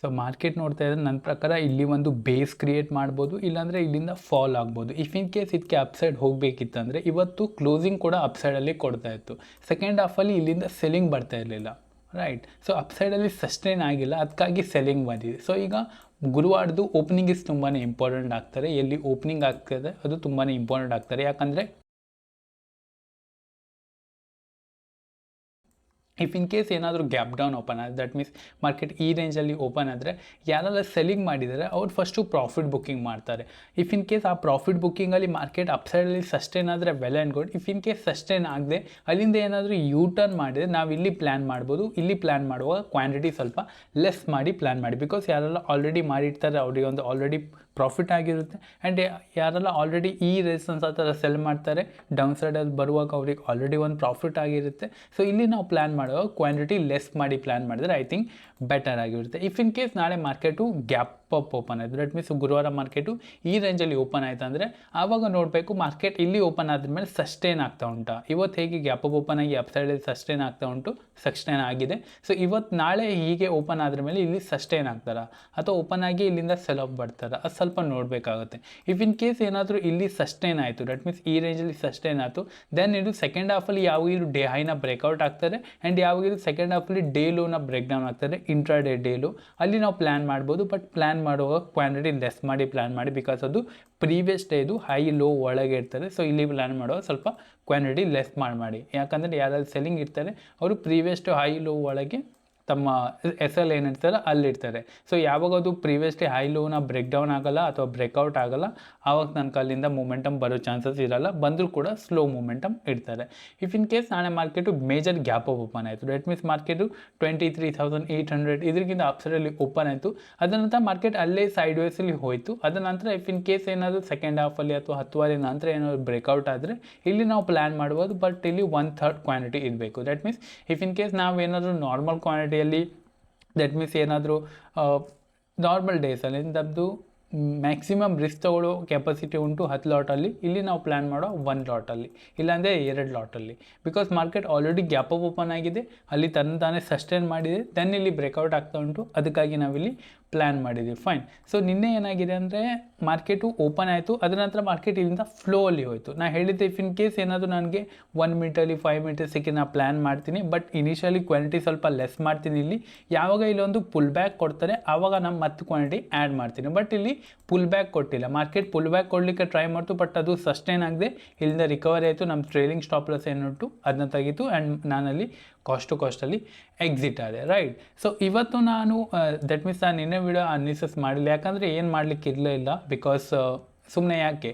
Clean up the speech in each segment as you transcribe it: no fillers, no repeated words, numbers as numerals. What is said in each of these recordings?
So market ನೋಡ್ತಾ ಇದ್ದರೆ ನನ್ನ ಪ್ರಕಾರ ಇಲ್ಲಿ ಒಂದು ಬೇಸ್ ಕ್ರಿಯೇಟ್ ಮಾಡ್ಬೋದು, ಇಲ್ಲಾಂದರೆ ಇಲ್ಲಿಂದ ಫಾಲ್ ಆಗ್ಬೋದು. ಇಫ್ ಇನ್ ಕೇಸ್ ಇದಕ್ಕೆ ಅಪ್ಸೈಡ್ ಹೋಗಬೇಕಿತ್ತಂದರೆ ಇವತ್ತು ಕ್ಲೋಸಿಂಗ್ ಕೂಡ ಅಪ್ಸೈಡಲ್ಲಿ ಕೊಡ್ತಾ ಇತ್ತು. ಸೆಕೆಂಡ್ ಹಾಫಲ್ಲಿ ಇಲ್ಲಿಂದ ಸೆಲ್ಲಿಂಗ್ ಬರ್ತಾ ಇರಲಿಲ್ಲ, ರೈಟ್. ಸೊ ಅಪ್ಸೈಡಲ್ಲಿ ಸಸ್ಟೈನ್ ಆಗಿಲ್ಲ, ಅದಕ್ಕಾಗಿ ಸೆಲ್ಲಿಂಗ್ ಬಂದಿದೆ. ಸೊ ಈಗ ಗುರುವಾರದ್ದು ಓಪನಿಂಗ್ ಇಸ್ ತುಂಬಾ ಇಂಪಾರ್ಟೆಂಟ್ ಆಗ್ತಾರೆ. ಎಲ್ಲಿ ಓಪನಿಂಗ್ ಆಗ್ತದೆ ಅದು ತುಂಬಾ ಇಂಪಾರ್ಟೆಂಟ್ ಆಗ್ತಾರೆ. ಯಾಕಂದರೆ ಇಫ್ ಇನ್ ಕೇಸ್ ಏನಾದರೂ ಗ್ಯಾಪ್ ಡೌನ್ ಓಪನ್ ಆದರೆ, ದಟ್ ಮೀನ್ಸ್ ಮಾರ್ಕೆಟ್ ಈ ರೇಂಜಲ್ಲಿ ಓಪನ್ ಆದರೆ ಯಾರೆಲ್ಲ ಸೆಲ್ಲಿಂಗ್ ಮಾಡಿದರೆ ಅವ್ರು ಫಸ್ಟು ಪ್ರಾಫಿಟ್ ಬುಕ್ಕಿಂಗ್ ಮಾಡ್ತಾರೆ. ಇಫ್ ಇನ್ ಕೇಸ್ ಆ ಪ್ರಾಫಿಟ್ ಬುಕ್ಕಿಂಗಲ್ಲಿ ಮಾರ್ಕೆಟ್ ಅಪ್ಸೈಡಲ್ಲಿ ಸಸ್ಟೈನ್ ಆದರೆ well and good. If in case sustain ಆಗದೆ ಅಲ್ಲಿಂದ ಏನಾದರೂ ಯೂ ಟರ್ನ್ ಮಾಡಿದರೆ ನಾವು ಇಲ್ಲಿ ಪ್ಲ್ಯಾನ್ ಮಾಡ್ಬೋದು. ಇಲ್ಲಿ ಪ್ಲ್ಯಾನ್ ಮಾಡುವಾಗ ಕ್ವಾಂಟಿಟಿ ಸ್ವಲ್ಪ ಲೆಸ್ ಮಾಡಿ ಪ್ಲ್ಯಾನ್ ಮಾಡಿ, ಬಿಕಾಸ್ ಯಾರೆಲ್ಲ ಆಲ್ರೆಡಿ ಮಾಡಿರ್ತಾರೆ ಅವರಿಗೆ ಒಂದು ಆಲ್ರೆಡಿ ಪ್ರಾಫಿಟ್ ಆಗಿರುತ್ತೆ. ಆ್ಯಂಡ್ ಯಾರೆಲ್ಲ ಆಲ್ರೆಡಿ ಈ ರೆಸಿಸ್ಟೆನ್ಸ್ ಆ ಥರ ಸೆಲ್ ಮಾಡ್ತಾರೆ ಡೌನ್ ಸೈಡಲ್ಲಿ ಬರುವಾಗ ಅವ್ರಿಗೆ ಆಲ್ರೆಡಿ ಒಂದು ಪ್ರಾಫಿಟ್ ಆಗಿರುತ್ತೆ. ಸೊ ಇಲ್ಲಿ ನಾವು ಪ್ಲ್ಯಾನ್ ಮಾಡುವಾಗ ಕ್ವಾಂಟಿಟಿ ಲೆಸ್ ಮಾಡಿ ಪ್ಲ್ಯಾನ್ ಮಾಡಿದರೆ ಐ ಥಿಂಕ್ ಬೆಟರ್ ಆಗಿರುತ್ತೆ. ಇಫ್ ಇನ್ ಕೇಸ್ ನಾಳೆ ಮಾರ್ಕೆಟು ಗ್ಯಾಪ್ ಅಪ್ ಓಪನ್ ಆಯಿತು, ದಟ್ ಮೀನ್ಸ್ ಗುರುವಾರ ಮಾರ್ಕೆಟು ಈ ರೇಂಜಲ್ಲಿ ಓಪನ್ ಆಯಿತು ಅಂದರೆ ಆವಾಗ ನೋಡಬೇಕು ಮಾರ್ಕೆಟ್ ಇಲ್ಲಿ ಓಪನ್ ಆದಮೇಲೆ ಸಸ್ಟೈನ್ ಆಗ್ತಾ ಉಂಟಾ. ಇವತ್ತು ಹೇಗೆ ಗ್ಯಾಪ್ ಅಪ್ ಓಪನ್ ಆಗಿ ಅಪ್ಸೈಡಲ್ಲಿ ಸಸ್ಟೈನ್ ಆಗ್ತಾ ಉಂಟು, ಸಸ್ಟೈನ್ ಆಗಿದೆ. ಸೊ ಇವತ್ತು ನಾಳೆ ಹೀಗೆ ಓಪನ್ ಆದ್ರ ಮೇಲೆ ಇಲ್ಲಿ ಸಸ್ಟೈನ್ ಆಗ್ತಾರಾ ಅಥವಾ ಓಪನ್ ಆಗಿ ಇಲ್ಲಿಂದ ಸೆಲ್ ಆಫ್ ಬರ್ತಾರಾ, ಅದು ಸ್ವಲ್ಪ ನೋಡಬೇಕಾಗುತ್ತೆ. ಇಫ್ ಇನ್ ಕೇಸ್ ಏನಾದರೂ ಇಲ್ಲಿ ಸಸ್ಟೈನ್ ಆಯಿತು, ದಟ್ ಮೀನ್ಸ್ ಈ ರೇಂಜಲ್ಲಿ ಸಸ್ಟೈನ್ ಆಯಿತು, ದೆನ್ ಇದು ಸೆಕೆಂಡ್ ಹಾಫಲ್ಲಿ ಯಾವಾಗ ಇದು ಡೇ ಹೈನ ಬ್ರೇಕ್ಔಟ್ ಆಗ್ತಾರೆ ಆ್ಯಂಡ್ ಯಾವಾಗ ಇದು ಸೆಕೆಂಡ್ ಹಾಫಲ್ಲಿ ಡೇ ಲೋನ ಬ್ರೇಕ್ ಡೌನ್ ಆಗ್ತಾರೆ, ಇಂಟ್ರಾ ಡೇ ಲೋ, ಅಲ್ಲಿ ನಾವು ಪ್ಲ್ಯಾನ್ ಮಾಡ್ಬೋದು. ಬಟ್ ಪ್ಲ್ಯಾನ್ ಮಾಡುವಾಗ ಕ್ವಾಂಟಿಟಿ ಲೆಸ್ ಮಾಡಿ ಪ್ಲ್ಯಾನ್ ಮಾಡಿ, ಬಿಕಾಸ್ ಅದು ಪ್ರೀವಿಯಸ್ ಡೇದು ಹೈ ಲೋ ಒಳಗೆ ಇರ್ತಾರೆ. ಸೊ ಇಲ್ಲಿ ಪ್ಲ್ಯಾನ್ ಮಾಡುವಾಗ ಸ್ವಲ್ಪ ಕ್ವಾಂಟಿಟಿ ಲೆಸ್ ಮಾಡಿ, ಯಾಕಂದರೆ ಯಾರಲ್ಲಿ ಸೆಲ್ಲಿಂಗ್ ಇರ್ತಾರೆ ಅವರು ಪ್ರೀವಿಯಸ್ ಹೈ ಲೋ ಒಳಗೆ ತಮ್ಮ ಎಸ್ ಎಲ್ ಏನಿರ್ತಾರೆ ಅಲ್ಲಿರ್ತಾರೆ. ಸೊ ಯಾವಾಗ ಅದು ಪ್ರೀವಿಯಸ್ಲಿ ಹೈ ಲೋನ ಬ್ರೇಕ್ ಡೌನ್ ಆಗೋಲ್ಲ ಅಥವಾ ಬ್ರೇಕ್ಔಟ್ ಆಗೋಲ್ಲ, ಆವಾಗ ನನಗೆ ಅಲ್ಲಿಂದ ಮೂಮೆಂಟಮ್ ಬರೋ ಚಾನ್ಸಸ್ ಇರೋಲ್ಲ, ಬಂದರೂ ಕೂಡ ಸ್ಲೋ ಮೂಮೆಂಟಮ್ ಇಡ್ತಾರೆ. ಇಫ್ ಇನ್ ಕೇಸ್ ನಾಳೆ market major gap up open ಆಯಿತು, ದಟ್ ಮೀನ್ಸ್ ಮಾರ್ಕೆಟು 23,800 ಇದಕ್ಕಿಂತ ಅಪ್ಸೈಡಲ್ಲಿ ಓಪನ್ ಆಯಿತು, ಅದರ ನಂತರ ಮಾರ್ಕೆಟ್ ಅಲ್ಲೇ ಸೈಡ್ ವೇಸಲ್ಲಿ ಹೋಯಿತು. ಅದರ ನಂತರ ಇಫ್ ಇನ್ ಕೇಸ್ ಏನಾದರೂ ಸೆಕೆಂಡ್ ಹಾಫಲ್ಲಿ ಅಥವಾ 10 ನಂತರ ಏನಾದರೂ ಬ್ರೇಕ್ಔಟ್ ಆದರೆ ಇಲ್ಲಿ ನಾವು ಪ್ಲ್ಯಾನ್ ಮಾಡ್ಬೋದು. ಬಟ್ ಇಲ್ಲಿ 1/3 ಕ್ವಾಂಟಿಟಿ ಇರಬೇಕು. That means if in case ನಾವೇನಾದರೂ ನಾರ್ಮಲ್ ಕ್ವಾಂಟಿಟಿಯಲ್ಲಿ, ದಟ್ ಮೀನ್ಸ್ ಏನಾದರೂ ನಾರ್ಮಲ್ ಡೇಸಲ್ಲಿ ನಮ್ಮದು ಮ್ಯಾಕ್ಸಿಮಮ್ ರಿಸ್ಕ್ ತೊಗೊಳ್ಳೋ ಕೆಪಾಸಿಟಿ ಉಂಟು 10 ಲಾಟಲ್ಲಿ, ಇಲ್ಲಿ ನಾವು ಪ್ಲ್ಯಾನ್ ಮಾಡೋ 1 ಲಾಟಲ್ಲಿ, ಇಲ್ಲಾಂದರೆ 2 ಲಾಟಲ್ಲಿ. Because market already gap up open ಆಗಿದೆ, ಅಲ್ಲಿ ತಾನೇ ಸಸ್ಟೈನ್ ಮಾಡಿದೆ, ದೆನ್ ಇಲ್ಲಿ ಬ್ರೇಕ್ಔಟ್ ಆಗ್ತಾ ಉಂಟು, ಅದಕ್ಕಾಗಿ ನಾವಿಲ್ಲಿ ಪ್ಲ್ಯಾನ್ ಮಾಡಿದ್ದೀವಿ. ಫೈನ್. ಸೊ ನಿನ್ನೆ ಏನಾಗಿದೆ ಅಂದರೆ ಮಾರ್ಕೆಟು ಓಪನ್ ಆಯಿತು, ಅದರ ನಂತರ ಮಾರ್ಕೆಟ್ ಇಲ್ಲಿಂದ ಫ್ಲೋ ಅಲ್ಲಿ ಹೋಯಿತು. ನಾನು ಹೇಳಿದ್ದೆ ಇಫ್ ಇನ್ ಕೇಸ್ ಏನಾದರೂ ನನಗೆ 1 ಮಿನಿಟಲ್ಲಿ 5 ಮಿನಿಟ್ ಸಿಕ್ಕಿ ನಾನು ಪ್ಲ್ಯಾನ್ ಮಾಡ್ತೀನಿ, ಬಟ್ ಇನಿಷಿಯಲಿ ಕ್ವಾಂಟಿಟಿ ಸ್ವಲ್ಪ ಲೆಸ್ ಮಾಡ್ತೀನಿ. ಇಲ್ಲಿ ಯಾವಾಗ ಇಲ್ಲೊಂದು ಪುಲ್ ಬ್ಯಾಕ್ ಕೊಡ್ತಾರೆ ಆವಾಗ ನಾನು ಮತ್ತೆ ಕ್ವಾಂಟಿಟಿ ಆ್ಯಡ್ ಮಾಡ್ತೀನಿ. ಬಟ್ ಇಲ್ಲಿ ಪುಲ್ ಬ್ಯಾಕ್ ಕೊಟ್ಟಿಲ್ಲ, ಮಾರ್ಕೆಟ್ ಪುಲ್ ಬ್ಯಾಕ್ ಕೊಡಲಿಕ್ಕೆ ಟ್ರೈ ಮಾಡ್ತು, ಬಟ್ ಅದು ಸಸ್ಟೈನ್ ಆಗದೆ ಇಲ್ಲಿಂದ ರಿಕವರಿ ಆಯಿತು. ನಮ್ಮ ಟ್ರೇಲಿಂಗ್ ಸ್ಟಾಪ್ ಲಾಸ್ ಏನುಂಟು ಅದನ್ನ ತೆಗಿತು ಆ್ಯಂಡ್ ನಾನಲ್ಲಿ ಕಾಸ್ಟಲ್ಲಿ ಎಕ್ಸಿಟ್ ಆದೆ, ರೈಟ್. ಸೊ ಇವತ್ತು ನಾನು ದಟ್ ಮೀನ್ಸ್ ನಾನು ನಿನ್ನೆ ವಿಡಿಯೋ ಅನಾಲಿಸಿಸ್ ಮಾಡಿಲ್ಲ, ಯಾಕಂದರೆ ಏನು ಮಾಡಲಿಕ್ಕೆ ಇರಲಿಲ್ಲ. ಬಿಕಾಸ್ ಸುಮ್ಮನೆ ಯಾಕೆ,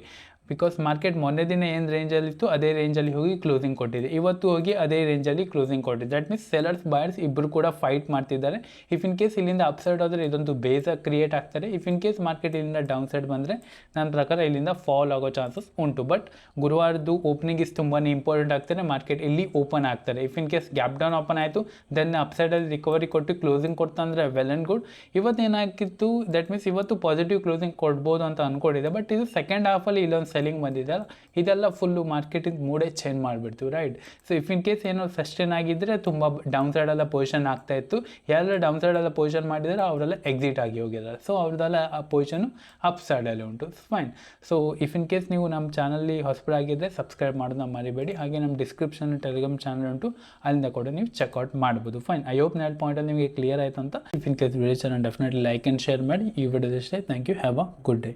ಬಿಕಾಸ್ ಮಾರ್ಕೆಟ್ ಮೊನ್ನೆ ದಿನ ಏನು ರೇಂಜಲ್ಲಿತ್ತು ಅದೇ ರೇಂಜಲ್ಲಿ ಹೋಗಿ ಕ್ಲೋಸಿಂಗ್ ಕೊಟ್ಟಿದೆ, ಇವತ್ತು ಹೋಗಿ ಅದೇ ರೇಂಜಲ್ಲಿ ಕ್ಲೋಸಿಂಗ್ ಕೊಟ್ಟಿದೆ. ದಟ್ ಮೀನ್ಸ್ ಸೆಲರ್ಸ್ ಬಯರ್ಸ್ ಇಬ್ಬರು ಕೂಡ ಫೈಟ್ ಮಾಡ್ತಿದ್ದಾರೆ. ಇಫ್ ಇನ್ ಕೇಸ್ ಇಲ್ಲಿಂದ ಅಪ್ಸೈಡ್ ಆದರೆ ಇದೊಂದು ಬೇಸಾಗಿ ಕ್ರಿಯೇಟ್ ಆಗ್ತಾರೆ. ಇಫ್ ಇನ್ ಕೇಸ್ ಮಾರ್ಕೆಟ್ ಇಲ್ಲಿಂದ ಡೌನ್ ಸೈಡ್ ಬಂದರೆ ನನ್ನ ಪ್ರಕಾರ ಇಲ್ಲಿಂದ ಫಾಲ್ ಆಗೋ ಚಾನ್ಸಸ್ ಉಂಟು. ಬಟ್ ಗುರುವಾರದ್ದು ಓಪನಿಂಗ್ ಇಸ್ ತುಂಬಾ ಇಂಪಾರ್ಟೆಂಟ್ ಆಗ್ತಾರೆ. ಮಾರ್ಕೆಟ್ ಇಲ್ಲಿ ಓಪನ್ ಆಗ್ತಾರೆ. If in case gap down open ಆಯಿತು, ದೆನ್ ಅಪ್ಸೈಡಲ್ಲಿ ರಿಕವರಿ ಕೊಟ್ಟು ಕ್ಲೋಸಿಂಗ್ ಕೊಡ್ತಂದರೆ ವೆಲ್ ಆ್ಯಂಡ್ ಗುಡ್. ಇವತ್ತು ಏನಾಗಿತ್ತು, ದಟ್ ಮೀನ್ಸ್ ಇವತ್ತು ಪಾಸಿಟಿವ್ ಕ್ಲೋಸಿಂಗ್ ಕೊಡ್ಬೋದು ಅಂತ ಅಂದ್ಕೊಂಡಿದೆ. ಬಟ್ ಇದು ಸೆಕೆಂಡ್ ಹಾಫಲ್ಲಿ ಇಲ್ಲೊಂದು ಸೆಲ್ಲಿಂಗ್ ಬಂದಿದ್ದಲ್ಲ, ಇದೆಲ್ಲ ಫುಲ್ಲು ಮಾರ್ಕೆಟಿಂಗ್ ಮೂಡೇ ಚೇಂಜ್ ಮಾಡಿಬಿಡ್ತೀವಿ, right. So if in case ಏನೋ ಸಸ್ಟೈನ್ ಆಗಿದ್ದರೆ ತುಂಬ ಡೌನ್ ಸೈಡೆಲ್ಲ ಪೊಸಿಷನ್ ಆಗ್ತಾ ಇತ್ತು. ಯಾರೆಲ್ಲ ಡೌನ್ ಸೈಡೆಲ್ಲ ಪೊಸಿಷನ್ ಮಾಡಿದರೆ ಅವರೆಲ್ಲ ಎಕ್ಸಿಟ್ ಆಗಿ ಹೋಗಿದ್ದಾರೆ. ಸೊ ಅವ್ರದ್ದೆಲ್ಲ ಆ ಪೊಸಿಷನು ಅಪ್ ಸೈಡಲ್ಲಿ ಉಂಟು, fine. So if in case ನೀವು ನಮ್ಮ ಚಾನಲ್ಲಿ ಹೊಸಬರಾಗಿದ್ದರೆ ಸಬ್ಸ್ಕ್ರೈಬ್ ಮಾಡೋದನ್ನ ಮರಿಬೇಡಿ. ಹಾಗೆ ನಮ್ಮ ಡಿಸ್ಕ್ರಿಪ್ಷನ್ ಟೆಲಿಗ್ರಾಮ್ ಚಾನಲ್ ಉಂಟು, ಅಲ್ಲಿಂದ ಕೂಡ ನೀವು ಚೆಕ್ಔಟ್ ಮಾಡ್ಬೋದು. ಫೈನ್. ಐ ಹೋಪ್ ನನ್ನ ಪಾಯಿಂಟಲ್ಲಿ ನಿಮಗೆ ಕ್ಲಿಯರ್ ಆಯಿತು ಅಂತ. If in case video channel definitely like and share ಮಾಡಿ. ಈ ವಿಡಿಯೋದಷ್ಟೇ. Thank you. Have a good day.